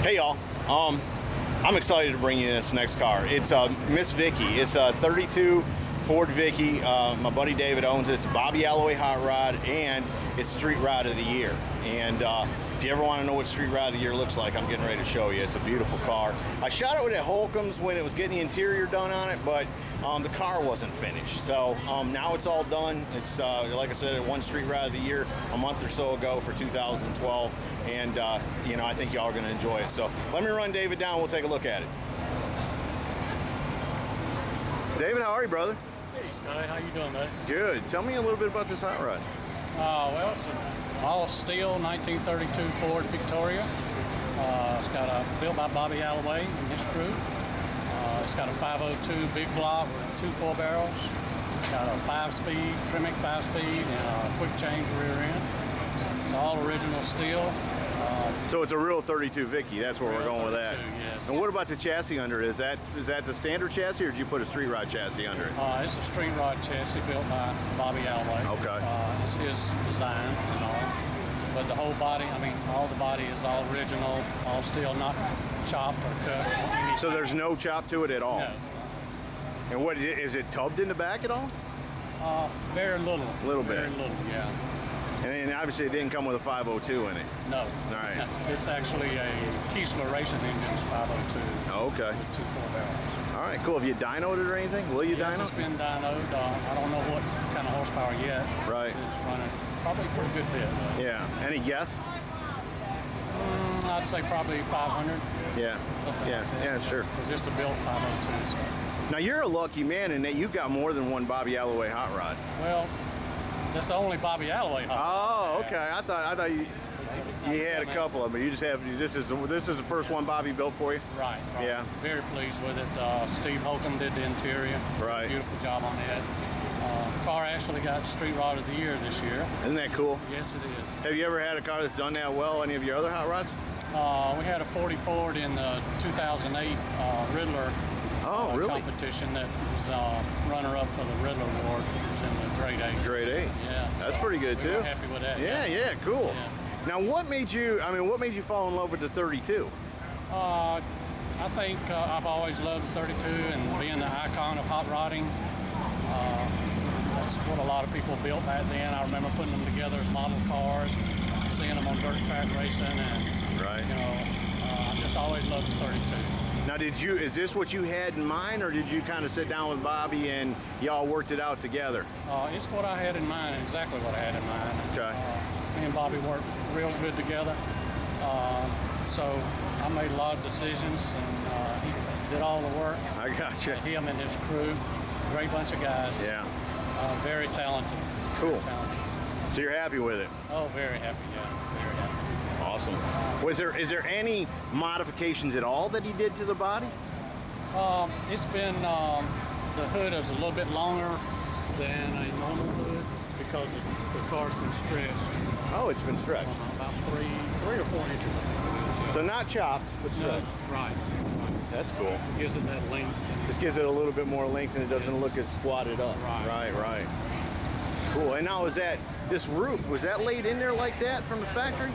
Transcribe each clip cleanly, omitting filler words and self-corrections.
Hey y'all, I'm excited to bring you this next car. It's Miss Vicky. It's a 32 Ford Vicky. My buddy David owns it. It's a Bobby Alloway hot rod, and it's Street Rod of the Year. And if you ever want to know what Street Rod of the Year looks like, I'm getting ready to show you. It's a beautiful car. I shot it with at Holcomb's when it was getting the interior done on it, but the car wasn't finished. So now it's all done. It's like I said, it won Street Rod of the Year a month or so ago for 2012, and you know, I think y'all are going to enjoy it. So let me run David down. We'll take a look at it. David, how are you, brother? Hey, Scotty, how you doing, buddy? Good. Tell me a little bit about this hot rod. Well, it's an all-steel 1932 Ford Victoria. It's got built by Bobby Alloway and his crew. It's got a 502 big block with 2 4-barrels. It's got a 5-speed, Tremec 5-speed, and a quick change rear end. It's all original steel. So it's a real 32 Vicky. That's where we're going with that. Yes. And what about the chassis under it? Is that the standard chassis, or did you put a street rod chassis under it? It's a street rod chassis built by Bobby Alloway. Okay. It's his design and all. But the whole body, I mean, all the body is all original, all steel, not chopped or cut. So there's no chop to it at all? No. And what, is it tubbed in the back at all? Very little. Little bit. Very little, yeah. And then obviously it didn't come with a 502 in it. No. All right. It's actually a Kiesler Racing Engines 502. Oh, okay. With 2 4-barrels. All right, cool. Have you dynoed it or anything? Will you Yes, dyno? it's been dynoed. I don't know what kind of horsepower yet. Right. It's running probably a pretty good bit. Yeah. Any guess? I'd say probably 500. Yeah. Yeah, sure. It's just a built 502. So. Now you're a lucky man in that you've got more than one Bobby Alloway hot rod. Well, that's the only Bobby Alloway hot rod. Oh, okay. I thought you had a couple of them. You just have this is the first one Bobby built for you. Right. Yeah. Very pleased with it. Steve Holcomb did the interior. Right. Beautiful job on that. Car actually got Street Rod of the Year this year. Isn't that cool? Yes, it is. Have you ever had a car that's done that well? Any of your other hot rods? We had a 40 Ford in the 2008 Riddler competition that was runner-up for the Riddler Award. It was in the Grade 8. Grade 8. Yeah. That's pretty good too. We're happy with that. Yeah, cool. Yeah. Now, what made you fall in love with the 32? I think I've always loved the 32 and being the icon of hot rodding. That's what a lot of people built back then. I remember putting them together as model cars, seeing them on dirt track racing, and right. You know, I just always loved the 32. Now, is this what you had in mind, or did you kind of sit down with Bobby and y'all worked it out together? It's what I had in mind, exactly what I had in mind. Okay. Me and Bobby worked real good together. So I made a lot of decisions, and he did all the work. I got you. Him and his crew, great bunch of guys. Yeah. Very talented. Cool. Very talented. So you're happy with it? Oh, very happy, yeah. Very happy. Awesome. Is there any modifications at all that he did to the body? It's been, the hood is a little bit longer than a normal hood because the car's been stretched. Oh, it's been stretched. About 3 or 4 inches. So not chopped, but stretched. Right. That's cool. Gives it that length. This gives it a little bit more length and it doesn't look as squatted up. Right. Cool. And now this roof, was that laid in there like that from the factory?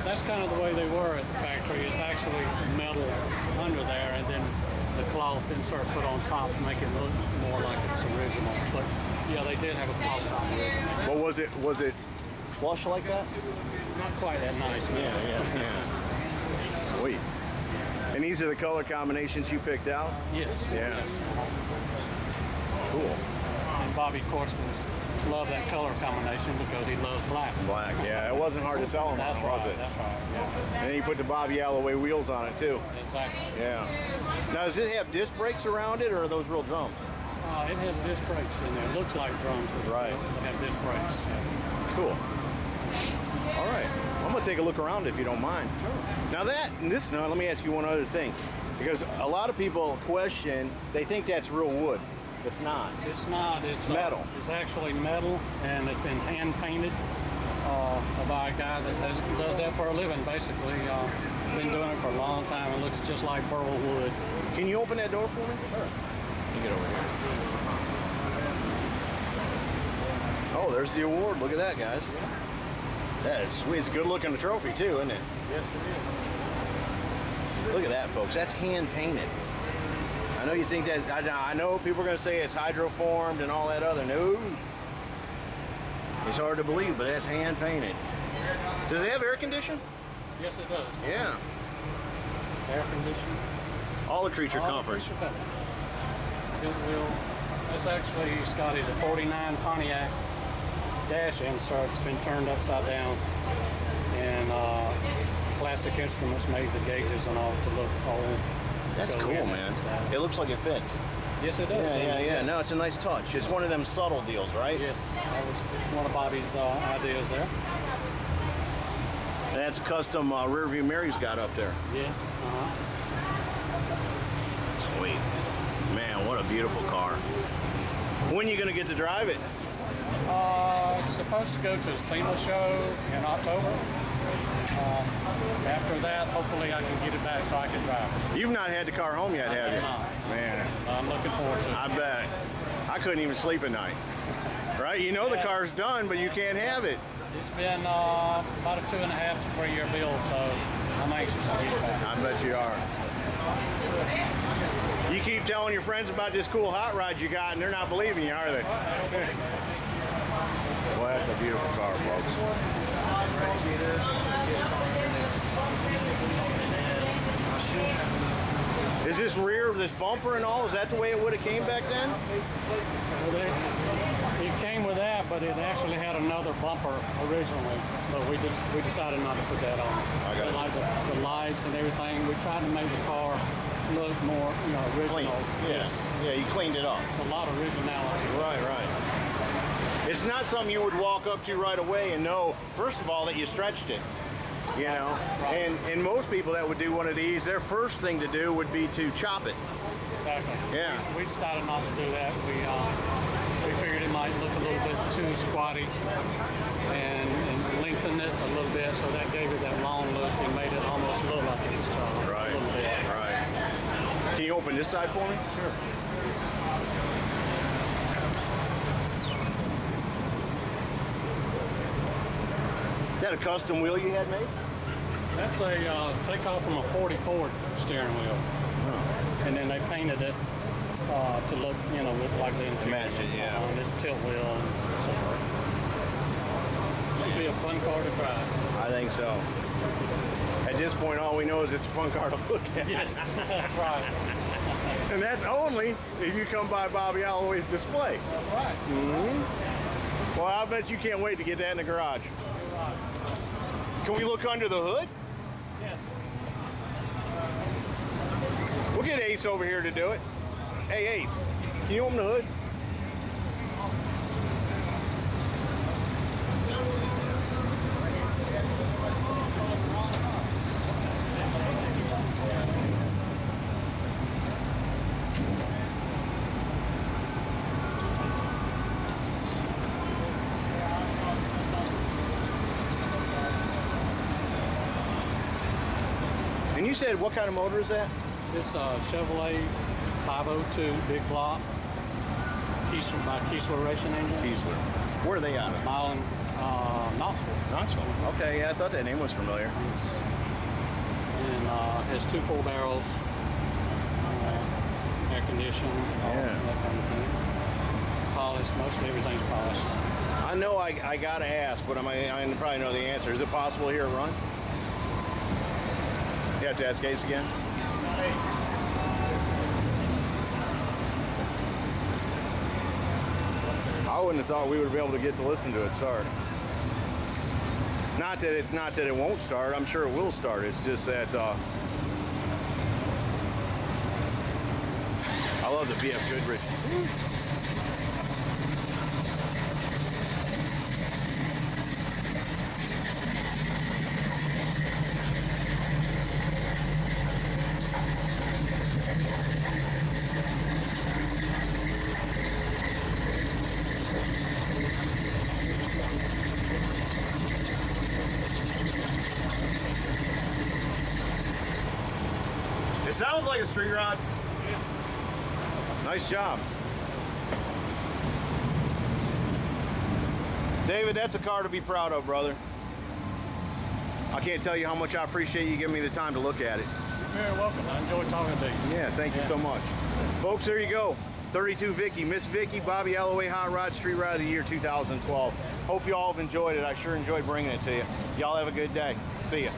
That's kind of the way they were at the factory. It's actually metal under there and then the cloth insert put on top to make it look more like it's original. But yeah, they did have a cloth top with it. But was it flush like that? Not quite that nice. No. Yeah. Sweet. And these are the color combinations you picked out? Yes. Yeah. Yes. Cool. And Bobby, of course, loved that color combination because he loves black. Black, yeah. It wasn't hard to sell them That's on, right, was it? that's right. Yeah. And then you put the Bobby Alloway wheels on it too. Exactly. Yeah. Now, does it have disc brakes around it, or are those real drums? It has disc brakes in there. It looks like drums, but right. They have disc brakes. Yeah. Cool. All right. I'm gonna take a look around if you don't mind. Sure. Now let me ask you one other thing, because a lot of people question, they think that's real wood. It's not. It's not. It's metal. It's actually metal, and it's been hand painted by a guy that does that for a living, basically. Been doing it for a long time. It looks just like burl wood. Can you open that door for me? Sure. You get over here. Oh, there's the award. Look at that, guys. That is sweet. It's a good looking trophy too, isn't it? Yes, it is. Look at that, folks. That's hand painted. I know you think that, I know people are going to say it's hydroformed and all that other. No. It's hard to believe, but that's hand painted. Does it have air conditioning? Yes, it does. Yeah. Air conditioning. All the creature comforts. Tilt wheel. That's actually, Scotty's a 49 Pontiac dash insert. It's been turned upside down. And Classic Instruments made the gauges and all to look all in. That's cool, man. It looks like it fits. Yes, it does. Yeah. No, it's a nice touch. It's one of them subtle deals, right? Yes, that was one of Bobby's ideas there. And that's a custom rear view mirror he's got up there. Yes. Sweet. Man, what a beautiful car. When are you going to get to drive it? It's supposed to go to the SEMA show in October. After that, hopefully I can get it back so I can drive it. You've not had the car home yet, have you? Man. I'm looking forward to it. I bet. I couldn't even sleep at night. Right? You know the car's done, but you can't have it. It's been about a 2.5 to 3 year build, so I'm anxious to get it back. I bet you are. You keep telling your friends about this cool hot rod you got, and they're not believing you, are they? Well, that's a beautiful car, folks. Is this rear, this bumper and all, is that the way it would have came back then? Well, it came with that, but it actually had another bumper originally, but we decided not to put that on. I got it. Like the lights and everything, we tried to make the car look more, original. Yes. Yeah, you cleaned it up. It's a lot of originality. Right. It's not something you would walk up to right away and know, first of all, that you stretched it. You know, Right. and most people that would do one of these, their first thing to do would be to chop it. Exactly. Yeah. We decided not to do that. We figured it might look a little bit too squatty and lengthen it a little bit, so that gave it that long look and made it almost look like it was taller. Right. A little bit. Right. Can you open this side for me? Sure. Is that a custom wheel you had made? That's a takeoff from a 40 Ford steering wheel. Oh. And then they painted it to look, look like the interior. Match it, yeah. On this tilt wheel and so forth. Should be a fun car to drive. I think so. At this point, all we know is it's a fun car to look at. Yes, that's right. And that's only if you come by Bobby Alloway's display. That's right. Mm-hmm. Well, I bet you can't wait to get that in the garage. Can we look under the hood? Yes. We'll get Ace over here to do it. Hey, Ace, can you open the hood? And you said, what kind of motor is that? It's a Chevrolet 502 big block, Kiesler Racing Engine. Kiesler. Where are they out of? Milan, Knoxville. Knoxville. Okay, yeah, I thought that name was familiar. And has 2 full barrels, air conditioning, that kind of thing. Polished, most everything's polished. I know I gotta ask, but I probably know the answer. Is it possible here to run? You have to ask Ace again. I wouldn't have thought we would be able to get to listen to it start. Not that it won't start. I'm sure it will start. It's just that I love the BF Goodrich. It sounds like a street rod. Nice job. David, that's a car to be proud of, brother. I can't tell you how much I appreciate you giving me the time to look at it. very welcome. I enjoyed talking to you. Yeah, thank you so much. Folks, there you go. 32 Vicky, Miss Vicky, Bobby Alloway Hot Rod Street Rod of the Year 2012. Hope you all have enjoyed it. I sure enjoyed bringing it to you. Y'all have a good day. See ya.